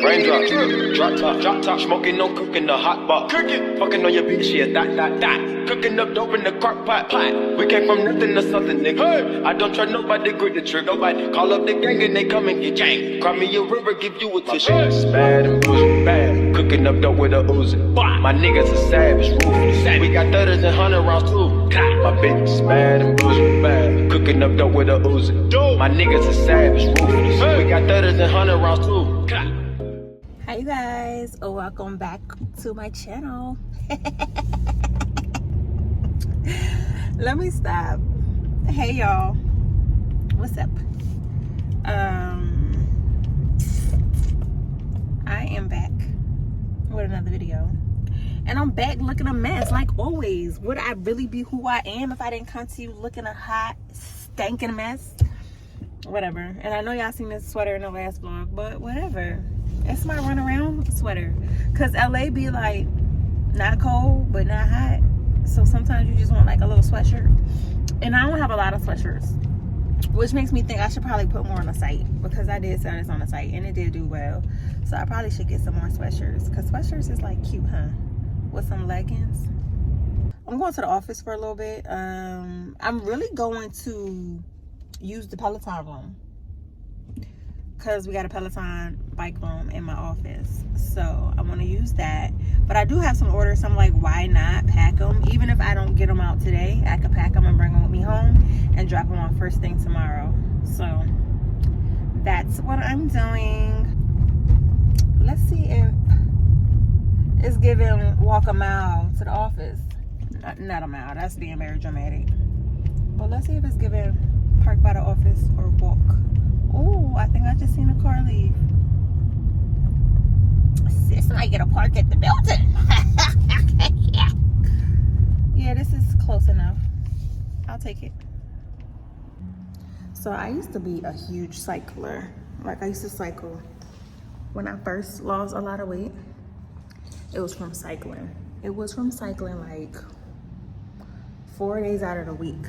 Raindrop, drop top, smoking, no cooking, the hot pot. Cooking, fucking on your bitch, yeah, that. Cooking up dope in the crock pot. We came from nothing to something, nigga. Hey. I don't try nobody, grip the trigger. Nobody call up the gang and they come and get gang. Cry me a river, give you a tissue. Bad and bullshit, bad. Cooking up dope with a Uzi. My niggas are savage, ruthless. We got 30s and 100 rounds too. My bitch is bad and bullshit, bad. Cooking up dope with a Uzi. My niggas are savage, ruthless. We got 30s and 100 rounds too. Hi you guys, welcome back to my channel. Let me stop. Hey y'all, what's up? I am back with another video, and I'm back looking a mess like always. Would I really be who I am if I didn't come to you looking a hot stinking mess? Whatever. And I know y'all seen this sweater in the last vlog, but whatever. It's my run around sweater, cause LA be like not cold but not hot, so sometimes you just want like a little sweatshirt, and I don't have a lot of sweatshirts, which makes me think I should probably put more on the site, because I did sell this on the site and it did do well. So I probably should get some more sweatshirts, because sweatshirts is like cute, huh, with some leggings. I'm going to the office for a little bit. I'm really going to use the Peloton room, because we got a Peloton bike room in my office, so I want to use that. But I do have some orders, so I'm like, why not pack them? Even if I don't get them out today, I could pack them and bring them with me home and drop them on first thing tomorrow. So that's what I'm doing. Let's see if it's giving walk a mile to the office. Not a mile, that's being very dramatic, but let's see if it's giving park by the office or walk. Oh, I think I just seen a car leave. Sis might get a park at the building. Yeah, this is close enough. I'll take it. So I used to be a huge cycler. Like, I used to cycle. When I first lost a lot of weight, it was from cycling. It was from cycling like 4 days out of the week.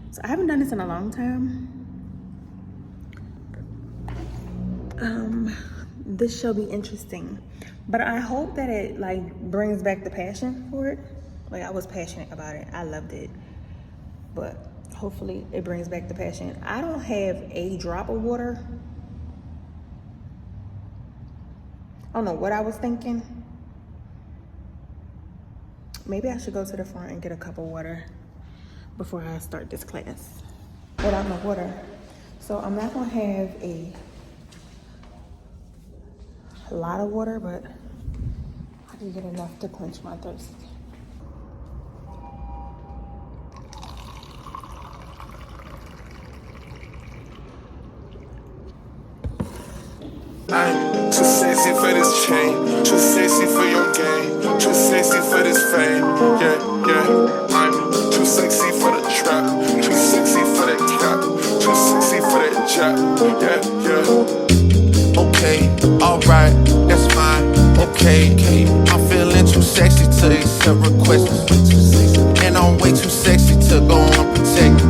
So I haven't done this in a long time. This shall be interesting, but I hope that it like brings back the passion for it. Like, I was passionate about it, I loved it, but hopefully it brings back the passion. I don't have a drop of water. I don't know what I was thinking. Maybe I should go to the front and get a cup of water before I start this class without no water. So I'm not gonna have a lot of water, but I can get enough to quench my thirst. I'm too sexy for this chain, too sexy for your game, too sexy for this fame. Yeah. I'm too sexy for the trap, too sexy for that cap, too sexy for that job. Yeah. Okay, alright, that's fine. Okay, I'm feeling too sexy to accept requests, and I'm way too sexy to go unprotected.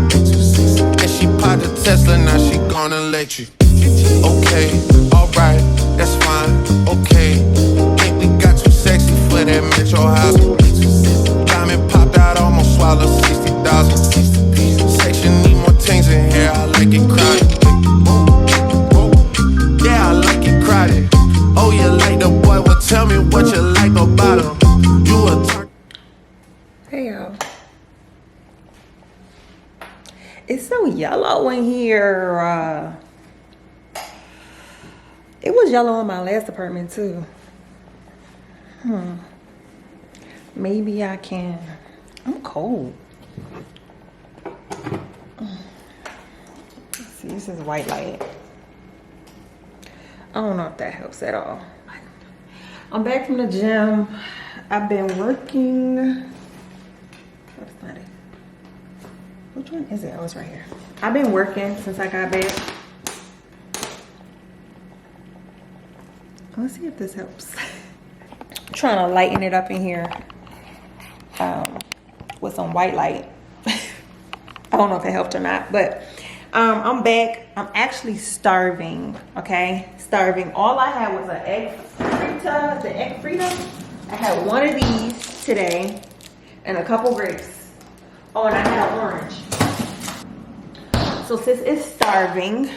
And she popped the Tesla, now she gone electric. Okay, alright, that's fine. Okay, think we got too sexy for that metro house. Diamond popped out, almost swallowed 60,000. Section need more things in here, I like it crowded. Yeah, I like it crowded. Oh, you like the boy? Well, tell me what you like about him. You a turn. Hey y'all. It's so yellow in here. It was yellow in my last apartment too. Maybe I can. I'm cold. Let's see, this is white light. I don't know if that helps at all. I'm back from the gym. I've been working. That's not it. Which one is it? Oh, it's right here. I've been working since I got back. Let's see if this helps. I'm trying to lighten it up in here with some white light. I don't know if it helped or not, but I'm back. I'm actually starving, okay? Starving. All I had was an egg frita, the egg frita. I had one of these today and a couple grapes. Oh, and I had an orange. So sis is starving.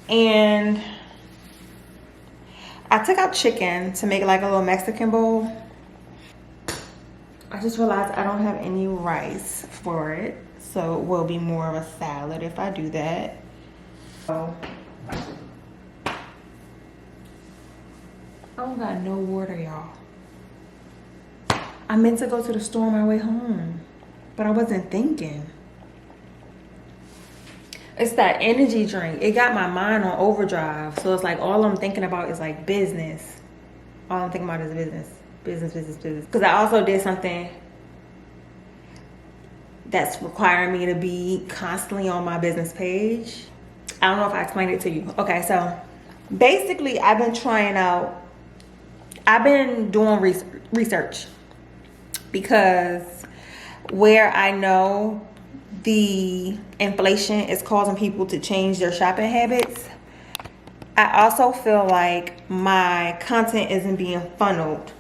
And I took out chicken to make like a little Mexican bowl. I just realized I don't have any rice for it. So it will be more of a salad if I do that. So I don't got no water, y'all. I meant to go to the store on my way home, but I wasn't thinking. It's that energy drink. It got my mind on overdrive. So it's like all I'm thinking about is like business. All I'm thinking about is business. Business. Because I also did something that's requiring me to be constantly on my business page. I don't know if I explained it to you. Okay, so basically I've been doing research because where I know the inflation is causing people to change their shopping habits, I also feel like my content isn't being funneled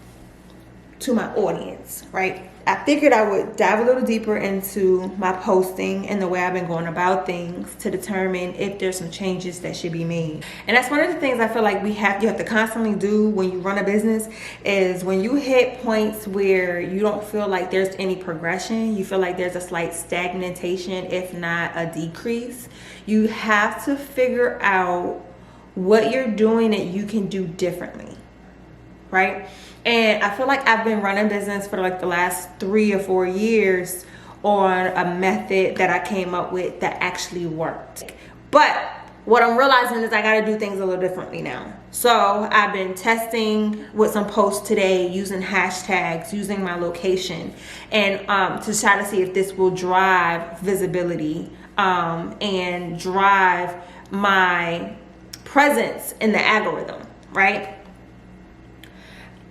to my audience, right? I figured I would dive a little deeper into my posting and the way I've been going about things to determine if there's some changes that should be made. And that's one of the things I feel like you have to constantly do when you run a business, is when you hit points where you don't feel like there's any progression, you feel like there's a slight stagnation, if not a decrease, you have to figure out what you're doing that you can do differently, right? And I feel like I've been running business for like the last 3 or 4 years on a method that I came up with that actually worked. But what I'm realizing is I gotta do things a little differently now. So I've been testing with some posts today, using hashtags, using my location, and to try to see if this will drive visibility and drive my presence in the algorithm, right?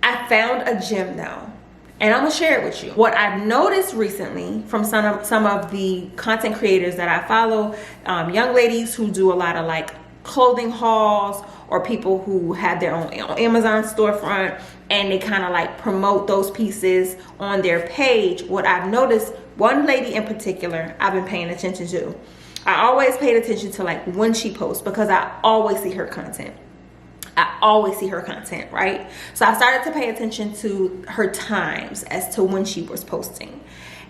I found a gem though, and I'm gonna share it with you. What I've noticed recently from some of the content creators that I follow, young ladies who do a lot of like clothing hauls, or people who have their own Amazon storefront and they kind of like promote those pieces on their page. What I've noticed, one lady in particular I've been paying attention to. I always paid attention to like when she posts, because I always see her content. Right? So I started to pay attention to her times as to when she was posting.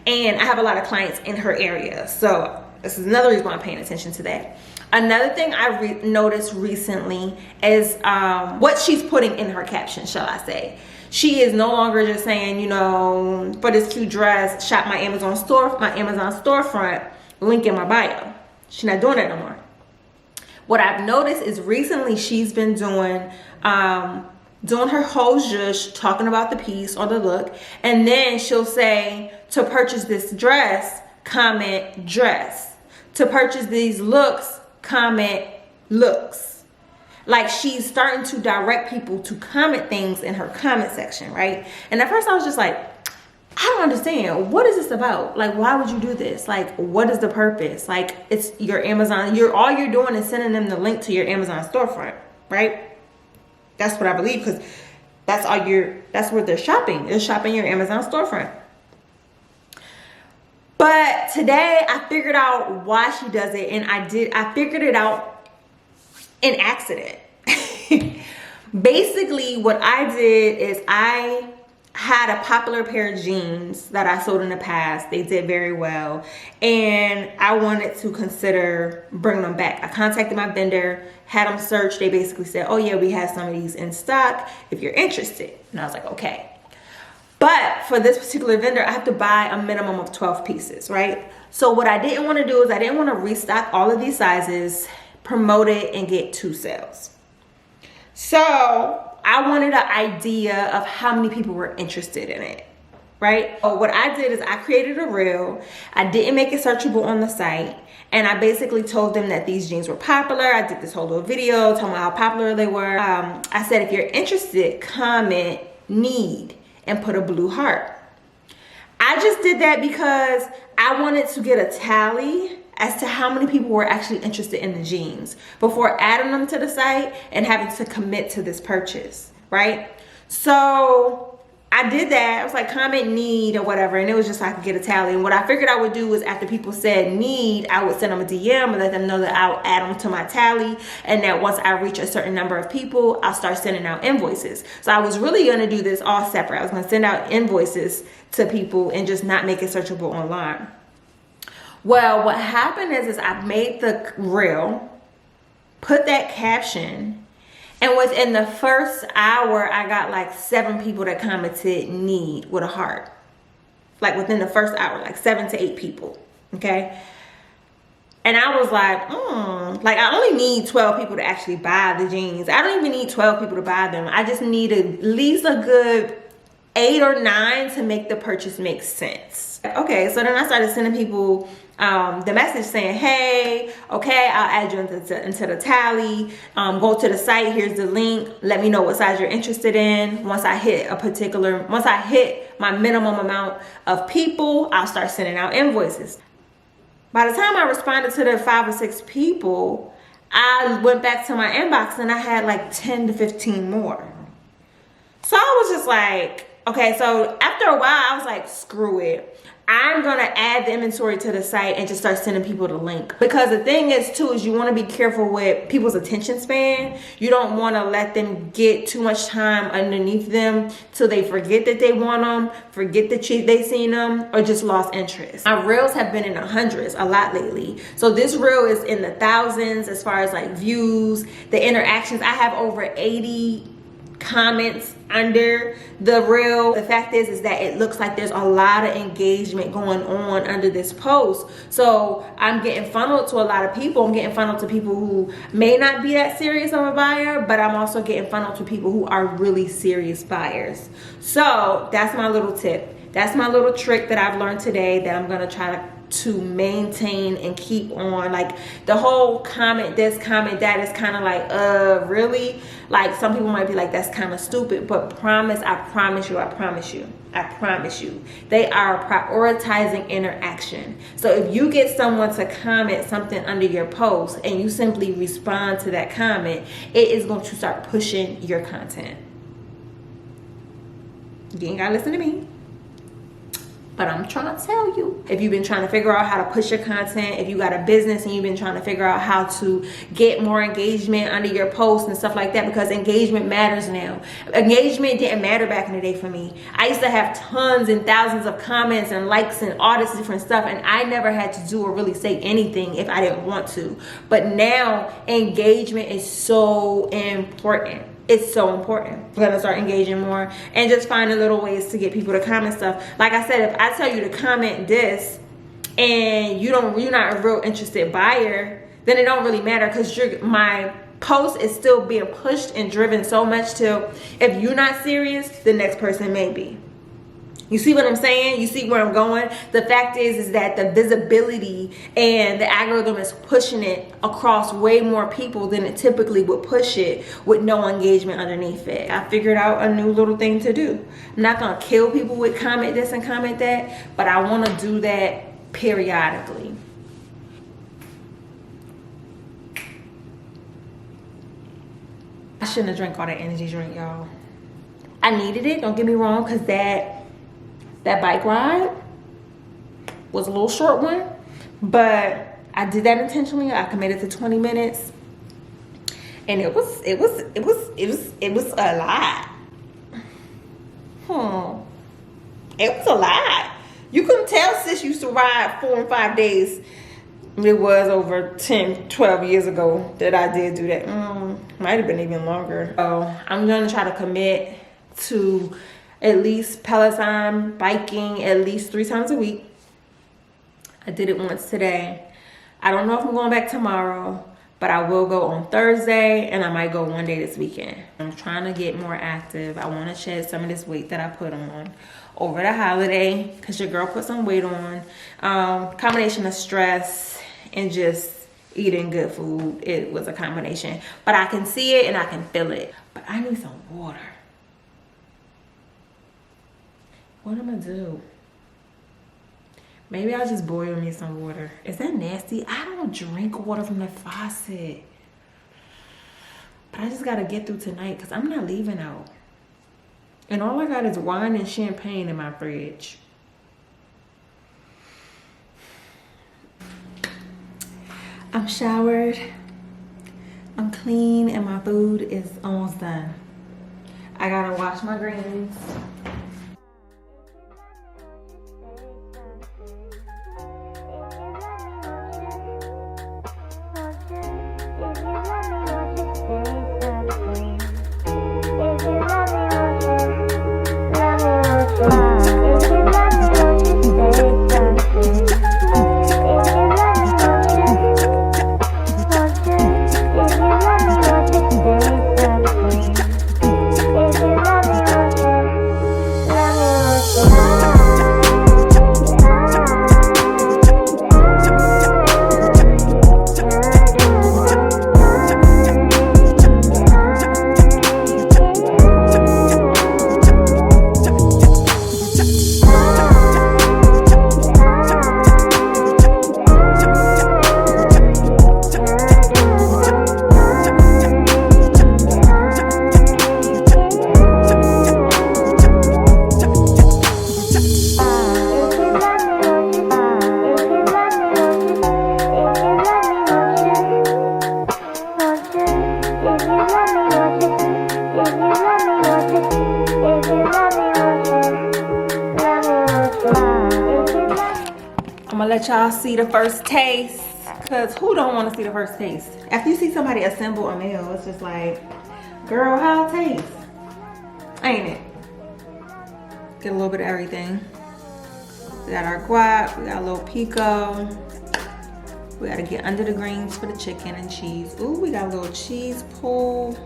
And I have a lot of clients in her area. So this is another reason why I'm paying attention to that. Another thing I noticed recently is what she's putting in her caption, shall I say. She is no longer just saying, you know, for this cute dress, shop my Amazon storefront, link in my bio. She's not doing that no more. What I've noticed is recently she's been doing her whole zhush, talking about the piece or the look, and then she'll say, to purchase this dress, comment dress. To purchase these looks, comment looks. Like she's starting to direct people to comment things in her comment section, right? And at first I was just like, I don't understand. What is this about? Like, why would you do this? Like, what is the purpose? Like, it's your Amazon. All you're doing is sending them the link to your Amazon storefront, right? That's what I believe, because that's where they're shopping. They're shopping your Amazon storefront. But today I figured out why she does it, and I figured it out in accident. Basically, what I did is I had a popular pair of jeans that I sold in the past. They did very well, and I wanted to consider bringing them back. I contacted my vendor, had them search. They basically said, oh yeah, we have some of these in stock if you're interested. And I was like, okay. But for this particular vendor, I have to buy a minimum of 12 pieces, right? So what I didn't want to do is I didn't want to restock all of these sizes, promote it, and get 2 sales. So I wanted an idea of how many people were interested in it, right? So what I did is I created a reel. I didn't make it searchable on the site. And I basically told them that these jeans were popular. I did this whole little video telling them how popular they were. I said, if you're interested, comment need and put a blue heart. I just did that because I wanted to get a tally as to how many people were actually interested in the jeans before adding them to the site and having to commit to this purchase, right? So I did that. I was like, comment need or whatever, and it was just so I could get a tally. And what I figured I would do was, after people said need, I would send them a DM and let them know that I'll add them to my tally, and that once I reach a certain number of people, I'll start sending out invoices. So I was really going to do this all separate. I was going to send out invoices to people and just not make it searchable online. Well, what happened is I made the reel, put that caption, and within the first hour, I got like 7 people that commented need with a heart. Like within the first hour, like 7 to 8 people, okay? And I was like, like I only need 12 people to actually buy the jeans. I don't even need 12 people to buy them. I just need at least a good 8 or 9 to make the purchase make sense. Okay, so then I started sending people the message saying, hey, okay, I'll add you into the tally. Go to the site, here's the link. Let me know what size you're interested in. Once I hit my minimum amount of people, I'll start sending out invoices. By the time I responded to the 5 or 6 people, I went back to my inbox and I had like 10 to 15 more. So I was just like, okay, so after a while, I was like, screw it. I'm going to add the inventory to the site and just start sending people the link. Because the thing is, too, is you want to be careful with people's attention span. You don't want to let them get too much time underneath them till they forget that they want them, forget that they seen them, or just lost interest. My reels have been in the hundreds a lot lately. So this reel is in the thousands as far as like views, the interactions. I have over 80 comments under the reel. The fact is that it looks like there's a lot of engagement going on under this post. So I'm getting funneled to a lot of people. I'm getting funneled to people who may not be that serious of a buyer, but I'm also getting funneled to people who are really serious buyers. So that's my little tip. That's my little trick that I've learned today that I'm going to try to maintain and keep on. Like the whole comment this, comment that is kind of like, really? Like some people might be like, that's kind of stupid, but I promise you, they are prioritizing interaction. So if you get someone to comment something under your post and you simply respond to that comment, it is going to start pushing your content. You ain't gotta listen to me, but I'm trying to tell you, if you've been trying to figure out how to push your content, if you got a business and you've been trying to figure out how to get more engagement under your posts and stuff like that, because engagement matters now. Engagement didn't matter back in the day for me. I used to have tons and thousands of comments and likes and all this different stuff, and I never had to do or really say anything if I didn't want to. But now engagement is so important. It's so important. We're gonna start engaging more and just finding little ways to get people to comment stuff. Like I said, if I tell you to comment this and you're not a real interested buyer, then it don't really matter, because my post is still being pushed and driven so much till if you're not serious, the next person may be. You see what I'm saying? You see where I'm going? The fact is that the visibility and the algorithm is pushing it across way more people than it typically would push it with no engagement underneath it. I figured out a new little thing to do. I'm not going to kill people with comment this and comment that, but I want to do that periodically. I shouldn't have drank all that energy drink, y'all. I needed it, don't get me wrong, because that bike ride was a little short one, but I did that intentionally. I committed to 20 minutes, and it was a lot. It was a lot. You couldn't tell sis used to ride 4 and 5 days. It was over 10, 12 years ago that I did do that. Might have been even longer. So I'm gonna try to commit to at least Peloton biking at least 3 times a week. I did it once today. I don't know if I'm going back tomorrow, but I will go on Thursday, and I might go one day this weekend. I'm trying to get more active. I want to shed some of this weight that I put on over the holiday, because your girl put some weight on. Combination of stress and just eating good food. It was a combination, but I can see it and I can feel it. But I need some water. What am I gonna do? Maybe I'll just boil me some water. Is that nasty? I don't drink water from the faucet. But I just gotta get through tonight because I'm not leaving out. And all I got is wine and champagne in my fridge. I'm showered. I'm clean and my food is almost done. I gotta wash my greens. I'm gonna let y'all see the first taste, cause who don't want to see the first taste? After you see somebody assemble a meal, it's just like, girl, how it tastes? Ain't it? Get a little bit of everything. We got our guac, we got a little pico. We gotta get under the greens for the chicken and cheese. Ooh, we got a little cheese pull.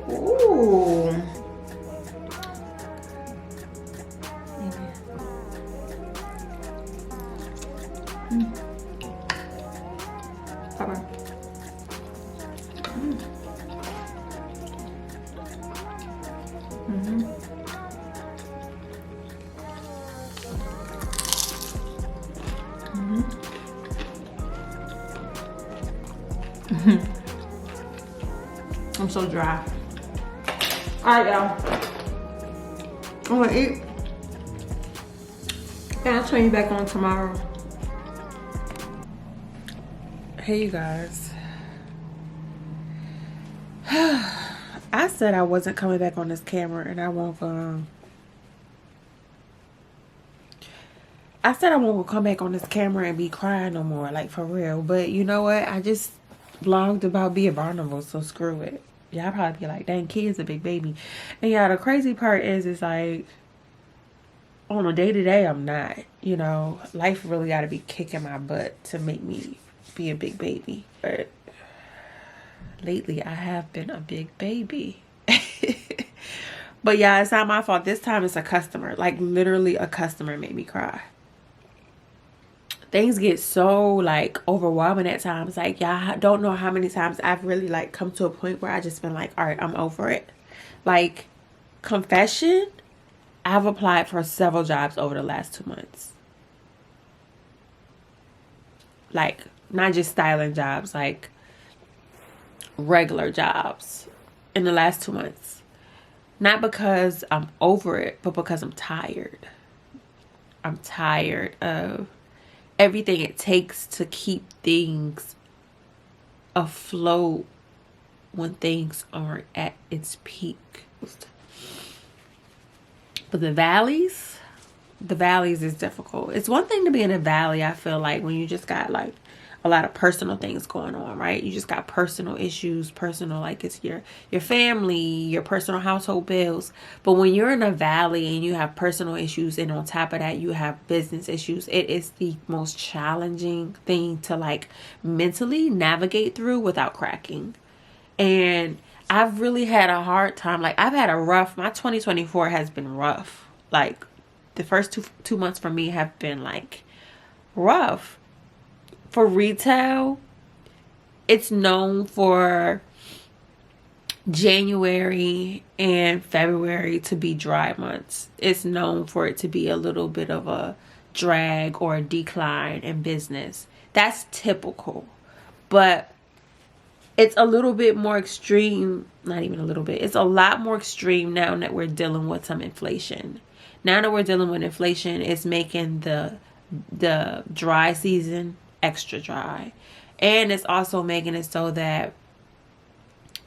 Ooh. Pepper. I'm so dry. Alright, y'all. I'm gonna eat. And I'll turn you back on tomorrow. Hey, you guys. I said I wasn't coming back on this camera, and I won't I said I won't come back on this camera and be crying no more, like for real. But you know what? I just vlogged about being vulnerable, so screw it. Y'all probably be like, dang, kid's a big baby. And yeah, the crazy part is like, on a day-to-day, I'm not. You know, life really got to be kicking my butt to make me be a big baby. But lately, I have been a big baby. But yeah, it's not my fault. This time it's a customer. Like literally a customer made me cry. Things get so like overwhelming at times. Like y'all don't know how many times I've really like come to a point where I just been like, all right, I'm over it. Like, confession, I've applied for several jobs over the last 2 months. Like, not just styling jobs, like regular jobs in the last 2 months. Not because I'm over it, but because I'm tired. I'm tired of everything it takes to keep things afloat when things aren't at its peak. But the valleys is difficult. It's one thing to be in a valley, I feel like, when you just got like a lot of personal things going on, right? You just got personal issues, personal, like it's your family, your personal household bills. But when you're in a valley and you have personal issues, and on top of that you have business issues, it is the most challenging thing to like mentally navigate through without cracking. And I've really had a hard time. Like, I've had my 2024 has been rough. Like, the first two months for me have been like rough. For retail, it's known for January and February to be dry months. It's known for it to be a little bit of a drag or a decline in business. That's typical. But it's a little bit more extreme, not even a little bit. It's a lot more extreme now that we're dealing with some inflation. Now that we're dealing with inflation, it's making the dry season extra dry. And it's also making it so that,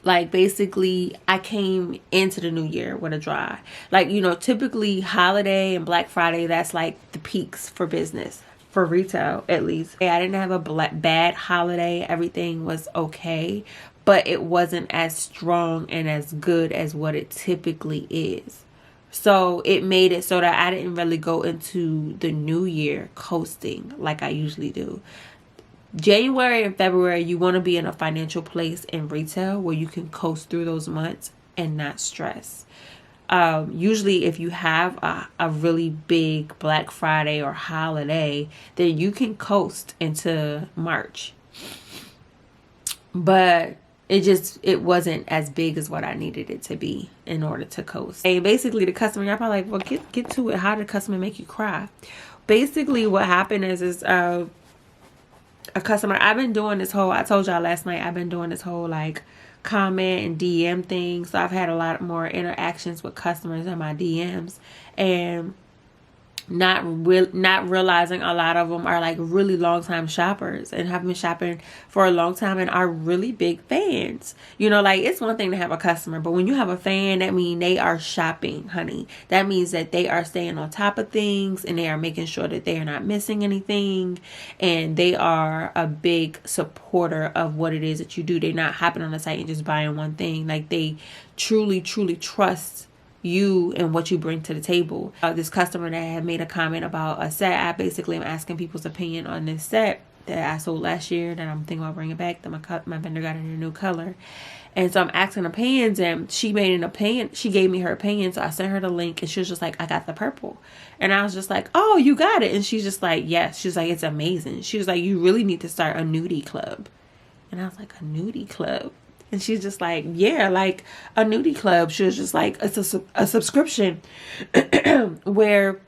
like, basically I came into the new year with a dry. Like, you know, typically holiday and Black Friday, that's like the peaks for business, for retail at least. I didn't have a bad holiday. Everything was okay, but it wasn't as strong and as good as what it typically is. So it made it so that I didn't really go into the new year coasting like I usually do. January and February, you want to be in a financial place in retail where you can coast through those months and not stress. Usually if you have a really big Black Friday or holiday, then you can coast into March. But it wasn't as big as what I needed it to be in order to coast. And basically the customer, y'all probably like, well, get to it. How did the customer make you cry? Basically what happened is a customer, I've been doing this whole, I told y'all last night, I've been doing this whole like comment and DM thing. So I've had a lot more interactions with customers in my DMs, and not realizing a lot of them are like really long time shoppers and have been shopping for a long time and are really big fans. You know, like, it's one thing to have a customer, but when you have a fan, that means they are shopping, honey. That means that they are staying on top of things and they are making sure that they are not missing anything, and they are a big supporter of what it is that you do. They're not hopping on the site and just buying one thing. Like, they truly trust you and what you bring to the table. This customer that had made a comment about a set, I basically am asking people's opinion on this set that I sold last year that I'm thinking about bringing back, that my vendor got in a new color. And so I'm asking opinions, and she made an opinion. She gave me her opinion, so I sent her the link, and she was just like, I got the purple. And I was just like, oh, you got it? And she's just like, yes. She's like, it's amazing. She was like, you really need to start a nudie club. And I was like, a nudie club? And she's just like, yeah, like a nudie club. She was just like, it's a subscription where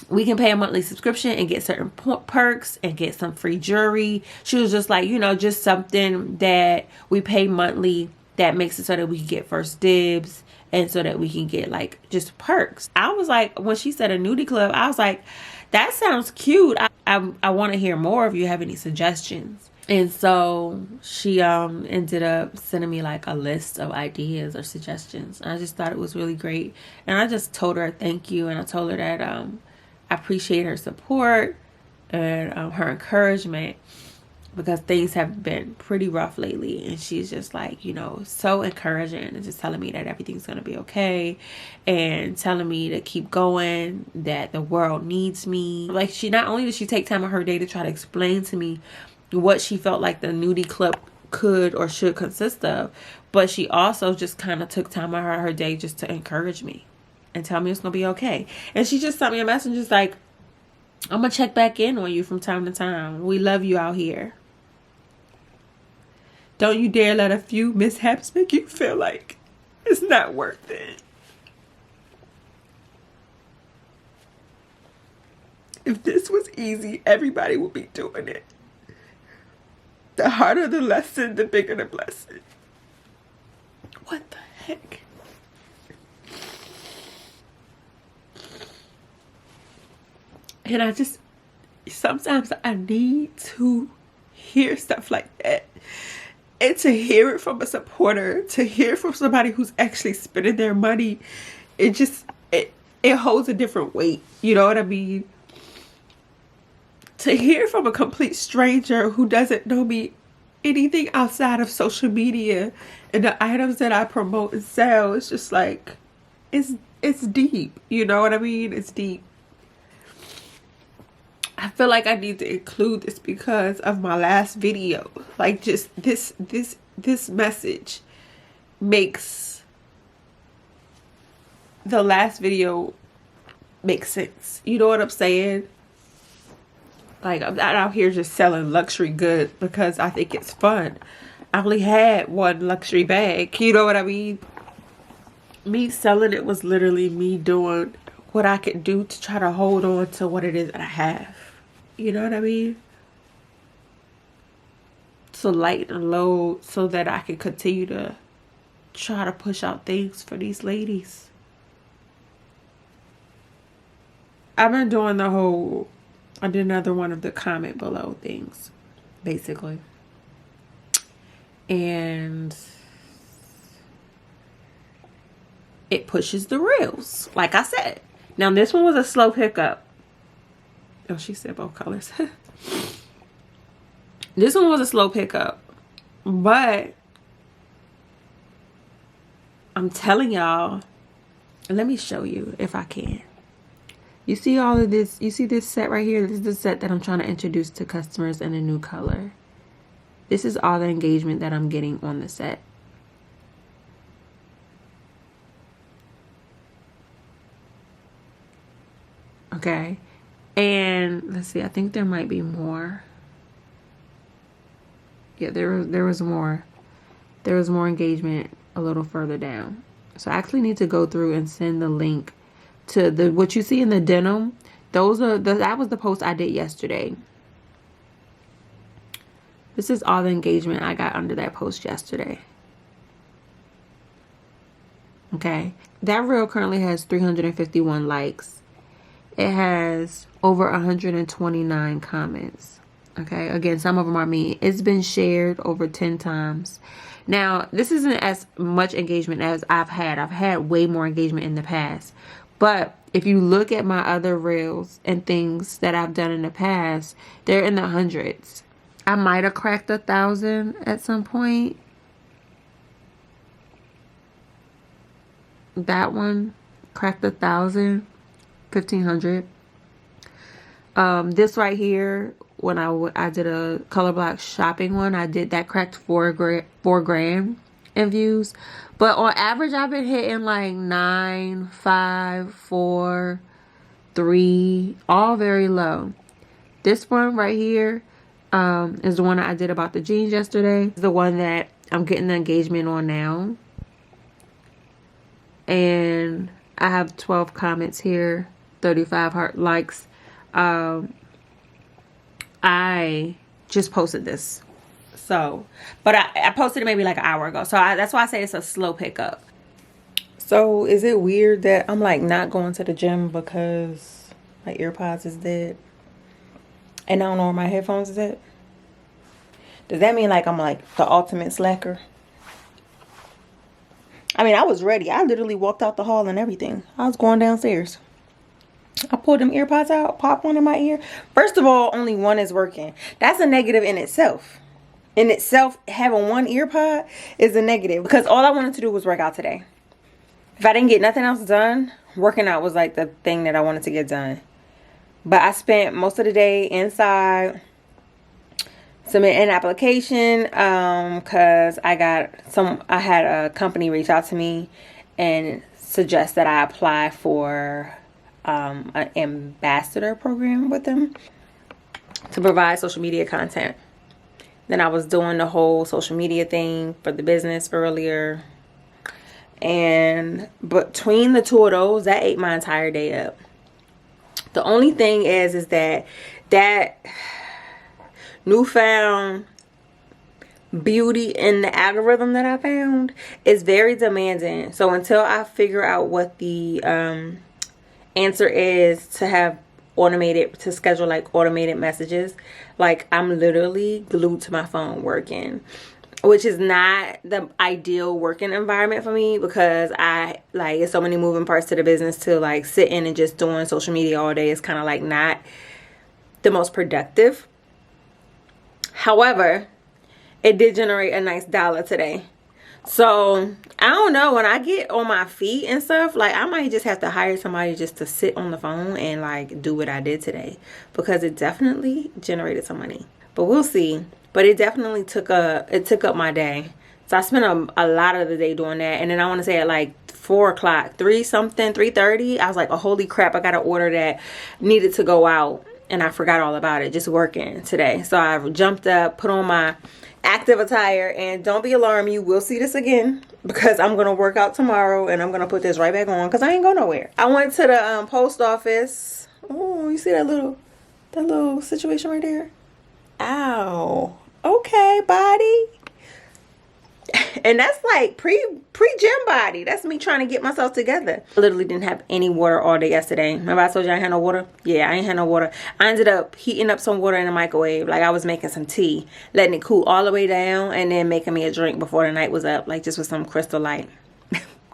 we can pay a monthly subscription and get certain perks and get some free jewelry. She was just like, you know, just something that we pay monthly that makes it so that we can get first dibs and so that we can get like just perks. I was like, when she said a nudie club, I was like, that sounds cute. I want to hear more if you have any suggestions. And so she ended up sending me like a list of ideas or suggestions. And I just thought it was really great. And I just told her thank you. And I told her that I appreciate her support and her encouragement, because things have been pretty rough lately. And she's just like, you know, so encouraging and just telling me that everything's going to be okay, and telling me to keep going, that the world needs me. Like, she, not only did she take time of her day to try to explain to me what she felt like the nudie club could or should consist of, but she also just kind of took time out of her day just to encourage me and tell me it's gonna be okay. And she just sent me a message just like, I'm gonna check back in on you from time to time. We love you out here. Don't you dare let a few mishaps make you feel like it's not worth it. If this was easy, everybody would be doing it. The harder the lesson, the bigger the blessing. What the heck? And I just, sometimes I need to hear stuff like that. And to hear it from a supporter, to hear from somebody who's actually spending their money, it just, it holds a different weight. You know what I mean? To hear from a complete stranger who doesn't know me anything outside of social media and the items that I promote and sell, it's just like, it's deep. You know what I mean? It's deep. I feel like I need to include this because of my last video. Like, just this message makes the last video make sense. You know what I'm saying? Like, I'm not out here just selling luxury goods because I think it's fun. I only had one luxury bag. You know what I mean? Me selling it was literally me doing what I could do to try to hold on to what it is that I have. You know what I mean? To lighten the load so that I can continue to try to push out things for these ladies. I've been doing the whole, I did another one of the comment below things, basically. And it pushes the reels, like I said. Now this one was a slow pickup. Oh, she said both colors. This one was a slow pickup, but I'm telling y'all, let me show you if I can. You see all of this? You see this set right here? This is the set that I'm trying to introduce to customers in a new color. This is all the engagement that I'm getting on the set. Okay. And let's see, I think there might be more. Yeah, there was more. There was more engagement a little further down. So I actually need to go through and send the link to what you see in the denim. That was the post I did yesterday. This is all the engagement I got under that post yesterday. Okay. That reel currently has 351 likes. It has over 129 comments. Okay. Again, some of them are me. It's been shared over 10 times. Now, this isn't as much engagement as I've had. I've had way more engagement in the past. But if you look at my other reels and things that I've done in the past, they're in the hundreds. I might have cracked 1,000 at some point. That one cracked 1,000, 1,500. This right here, when I did a color block shopping one, I did that, cracked 4 grand in views. But on average, I've been hitting like 9, 5, 4, 3, all very low. This one right here is the one I did about the jeans yesterday. It's the one that I'm getting the engagement on now. And I have 12 comments here, 35 heart likes. I just posted this. So, but I posted it maybe like an hour ago. So that's why I say it's a slow pickup. So is it weird that I'm like not going to the gym because my earpods is dead? And I don't know where my headphones is at? Does that mean like I'm like the ultimate slacker? I mean, I was ready. I literally walked out the hall and everything. I was going downstairs. I pulled them earpods out, popped one in my ear. First of all, only one is working. That's a negative in itself. In itself, having one earpod is a negative because all I wanted to do was work out today. If I didn't get nothing else done, working out was like the thing that I wanted to get done. But I spent most of the day inside submitting an application because I had a company reach out to me and suggest that I apply for an ambassador program with them to provide social media content. Then I was doing the whole social media thing for the business earlier. And between the two of those, that ate my entire day up. The only thing is that newfound beauty in the algorithm that I found is very demanding. So until I figure out what the answer is to have to schedule like automated messages, like I'm literally glued to my phone working, which is not the ideal working environment for me because it's so many moving parts to the business. To like sit in and just doing social media all day is kind of like not the most productive. However, it did generate a nice dollar today. So I don't know, when I get on my feet and stuff, like I might just have to hire somebody just to sit on the phone and like do what I did today, because it definitely generated some money. But we'll see. But it definitely took up my day. So I spent a lot of the day doing that. And then I want to say at like 4 o'clock, 3:30, I was like, oh, holy crap, I got an order that needed to go out. and I forgot all about it, just working today. So I jumped up, put on my active attire, and don't be alarmed, you will see this again because I'm gonna work out tomorrow and I'm gonna put this right back on because I ain't go nowhere. I went to the post office. Oh, you see that little situation right there? Ow. Okay, body. And that's like pre-gym body. That's me trying to get myself together. I literally didn't have any water all day yesterday. Remember I told you I ain't had no water? Yeah, I ain't had no water. I ended up heating up some water in the microwave. Like I was making some tea, letting it cool all the way down, and then making me a drink before the night was up. Like just with some Crystal Light.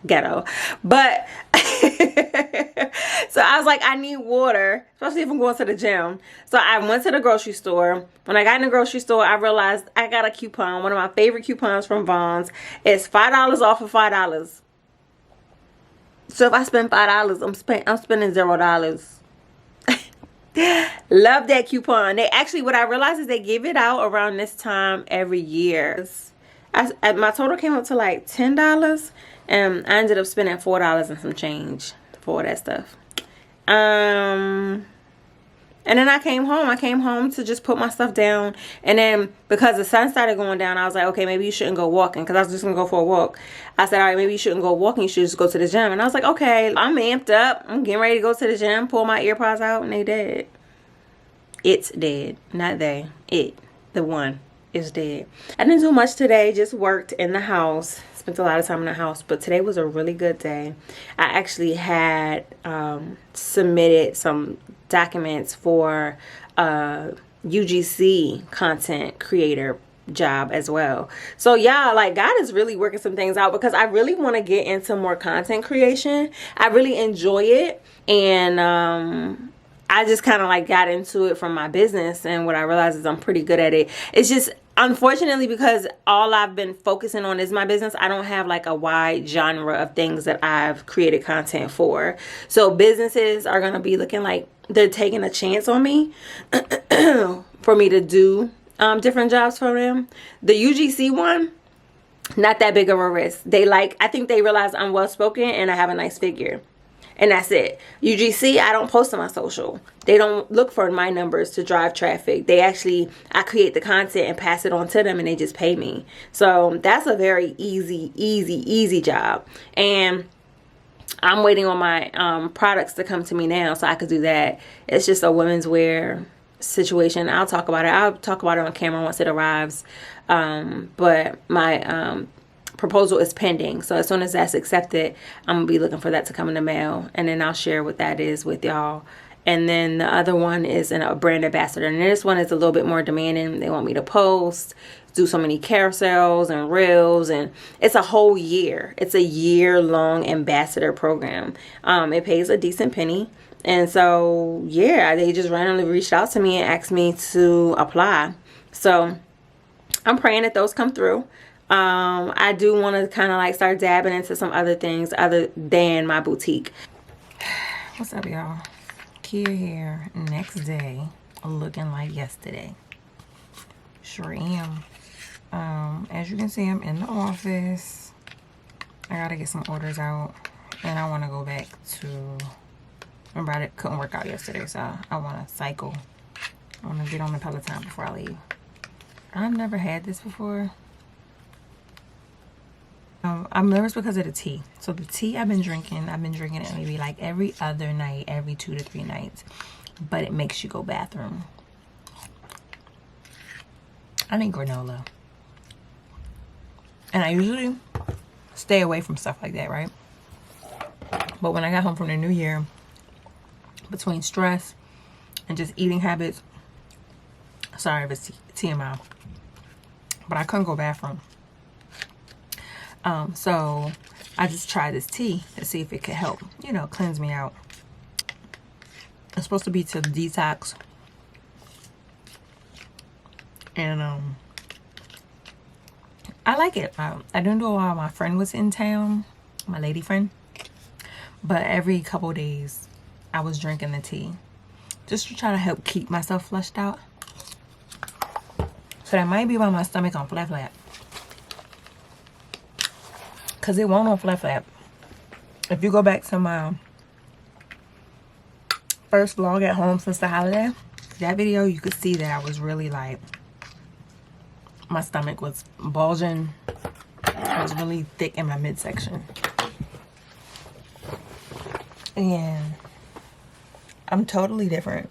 Ghetto. But so I was like, I need water, especially if I'm going to the gym. So I went to the grocery store. When I got in the grocery store, I realized I got a coupon. One of my favorite coupons from Vons. It's $5 off of $5. So if I spend $5, I'm spending $0. Love that coupon. They actually, what I realized is they give it out around this time every year. My total came up to like $10. And I ended up spending $4 and some change for all that stuff. And then I came home to just put my stuff down. And then because the sun started going down, I was like, okay, maybe you shouldn't go walking. Because I was just going to go for a walk. I said, all right, maybe you shouldn't go walking. You should just go to the gym. And I was like, okay, I'm amped up. I'm getting ready to go to the gym. Pull my earpods out and they dead. It's dead. Not they. It. The one is dead. I didn't do much today. Just worked in the house. Spent a lot of time in the house, but today was a really good day. I actually had submitted some documents for UGC content creator job as well. So yeah, like God is really working some things out because I really want to get into more content creation. I really enjoy it, and I just kind of like got into it from my business, and what I realized is I'm pretty good at it. It's just unfortunately, because all I've been focusing on is my business, I don't have like a wide genre of things that I've created content for. So businesses are going to be looking like they're taking a chance on me for me to do different jobs for them. The UGC one, not that big of a risk. I think they realize I'm well spoken and I have a nice figure. And that's it. UGC, I don't post on my social. They don't look for my numbers to drive traffic. I create the content and pass it on to them and they just pay me. So that's a very easy job. And I'm waiting on my products to come to me now so I could do that. It's just a women's wear situation. I'll talk about it. I'll talk about it on camera once it arrives. But my proposal is pending, so as soon as that's accepted, I'm gonna be looking for that to come in the mail, and then I'll share what that is with y'all. And then the other one is a brand ambassador, and this one is a little bit more demanding. They want me to post, do so many carousels and reels, and it's a whole year. It's a year-long ambassador program. It pays a decent penny, and so yeah, they just randomly reached out to me and asked me to apply. So I'm praying that those come through. I do want to kind of like start dabbing into some other things other than my boutique. What's up, y'all? Kia here. Next day, looking like yesterday. Sure am. As you can see, I'm in the office. I gotta get some orders out, and I want to go back to. Remember, I couldn't work out yesterday, so I want to cycle. I want to get on the Peloton before I leave. I've never had this before. I'm nervous because of the tea. So the tea I've been drinking it maybe like every other night, every 2 to 3 nights. But it makes you go bathroom. I need granola. And I usually stay away from stuff like that, right? But when I got home from the new year, between stress and just eating habits, sorry if it's TMI, but I couldn't go bathroom. So I just tried this tea to see if it could help, cleanse me out. It's supposed to be to detox. And I like it. I didn't do it while my friend was in town, my lady friend. But every couple days, I was drinking the tea. Just to try to help keep myself flushed out. So that might be why my stomach on flat. Because it won't on flat. If you go back to my first vlog at home since the holiday, that video, you could see that I was really like, my stomach was bulging. I was really thick in my midsection. And I'm totally different.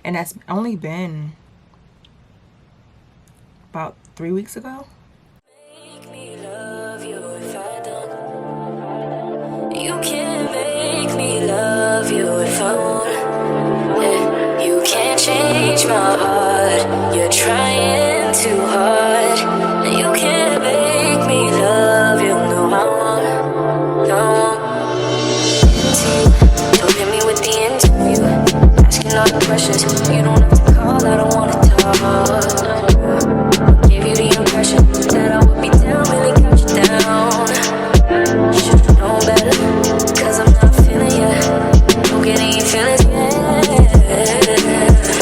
And that's only been about 3 weeks ago. Make me love you if I don't. You can't make me love you if I won't. Yeah, you can't change my heart. You're trying too hard. You can't make me love you. No, I won't. No. Don't hit me with the interview. Asking all the questions. You don't have to call. I don't wanna talk. Gave you the impression that I would be down, really got you down. Should've known better, cause I'm not feeling ya. Don't get any feelings yet.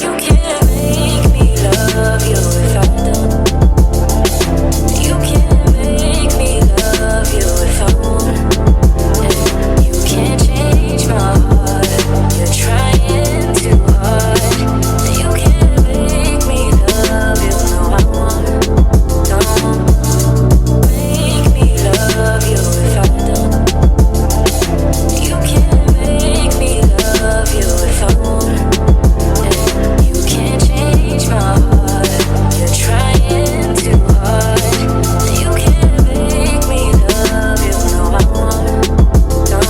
You can't make me love you if I don't. You can't make me love you if I won't. You can't change my heart. You're trying too hard. You can't make me love you. No, I won't. Don't make me love you if I don't. You can't make me love you if I won't. You can't change my heart. You're trying too hard. You can't make me love you. No, I won't. Don't.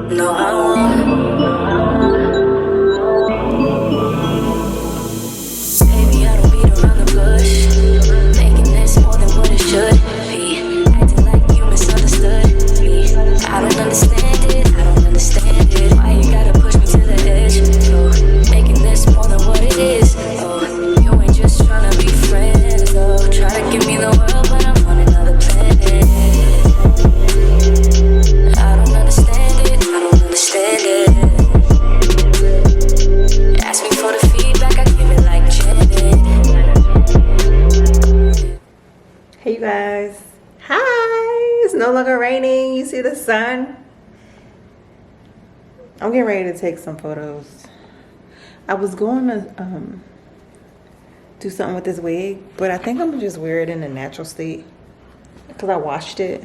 No, I won't. Baby, I don't beat around the bush. Making this more than what it should be. Acting like you misunderstood me. I don't understand it. I don't understand it. Why you gotta push me to the edge? Oh, making this more than what it is. Oh, you ain't just tryna be friends. Oh, try to give me the world, but I'm on another planet. I don't understand it. I don't understand it. Ask me for the feedback, I give it like Janet. Hey you guys. Hi. It's no longer raining. You see the sun? I'm getting ready to take some photos. I was going to do something with this wig, but I think I'm gonna just wear it in a natural state because I washed it.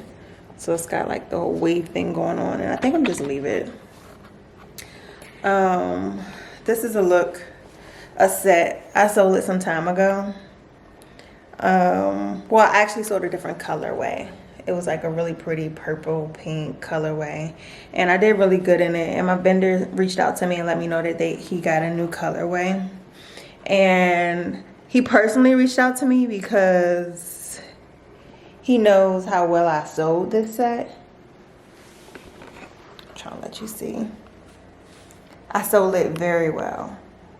So it's got like the whole wave thing going on, and I think I'm just leave it. This is a look, a set. I sold it some time ago. Well, I actually sold a different colorway. It was like a really pretty purple pink colorway, and I did really good in it. And my vendor reached out to me and let me know that he got a new colorway. And he personally reached out to me because he knows how well I sold this set. I'm trying to let you see. I sold it very well.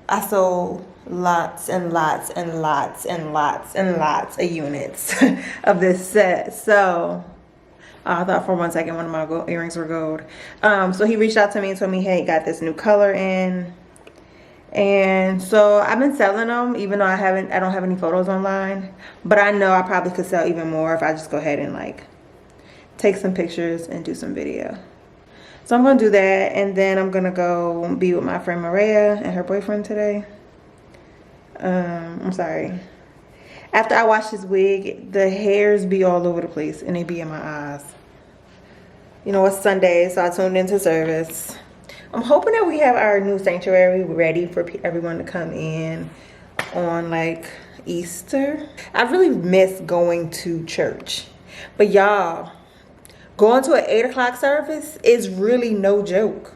I sold lots and lots and lots and lots and lots of units of this set. So I thought for 1 second one of my earrings were gold. So he reached out to me and told me, hey, got this new color in. And so I've been selling them, even though I don't have any photos online. But I know I probably could sell even more if I just go ahead and like take some pictures and do some video. So I'm gonna do that, and then I'm gonna go be with my friend Maria and her boyfriend today. I'm sorry. After I wash this wig, the hairs be all over the place and they be in my eyes. You know, it's Sunday, so I tuned into service. I'm hoping that we have our new sanctuary ready for everyone to come in on like Easter. I really miss going to church. But y'all, going to an 8 o'clock service is really no joke.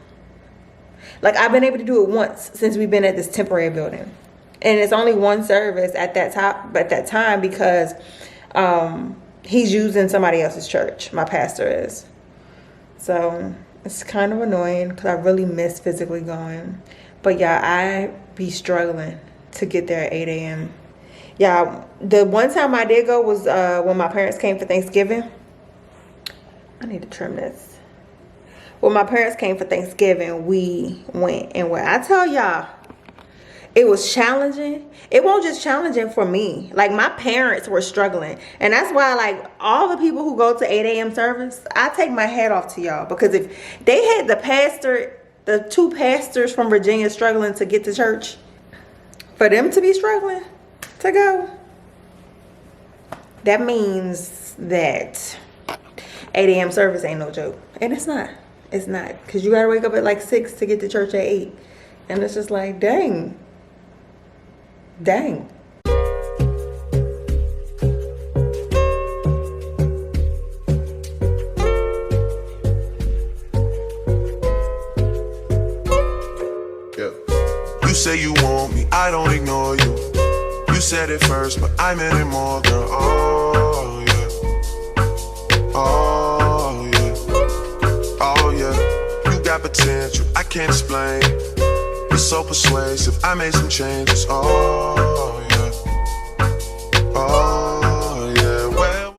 Like, I've been able to do it once since we've been at this temporary building. And it's only one service at that time because he's using somebody else's church. My pastor is. So it's kind of annoying because I really miss physically going. But yeah, I be struggling to get there at 8 a.m. Yeah, the one time I did go was when my parents came for Thanksgiving. I need to trim this. when my parents came for Thanksgiving, we went. And when I tell y'all, it was challenging. It wasn't just challenging for me. Like, my parents were struggling. And that's why, like, all the people who go to 8 a.m. service, I take my hat off to y'all. Because if they had the 2 pastors from Virginia struggling to get to church, for them to be struggling to go, that means that 8 a.m. service ain't no joke. And it's not. It's not. Because you got to wake up at like 6 to get to church at 8. And it's just like, dang. Dang. Yeah. You say you want me, I don't ignore you. You said it first, but I meant it more, girl. Oh, yeah. Oh, yeah. Oh, yeah. You got potential, I can't explain. You're so persuasive, I made some changes. Oh,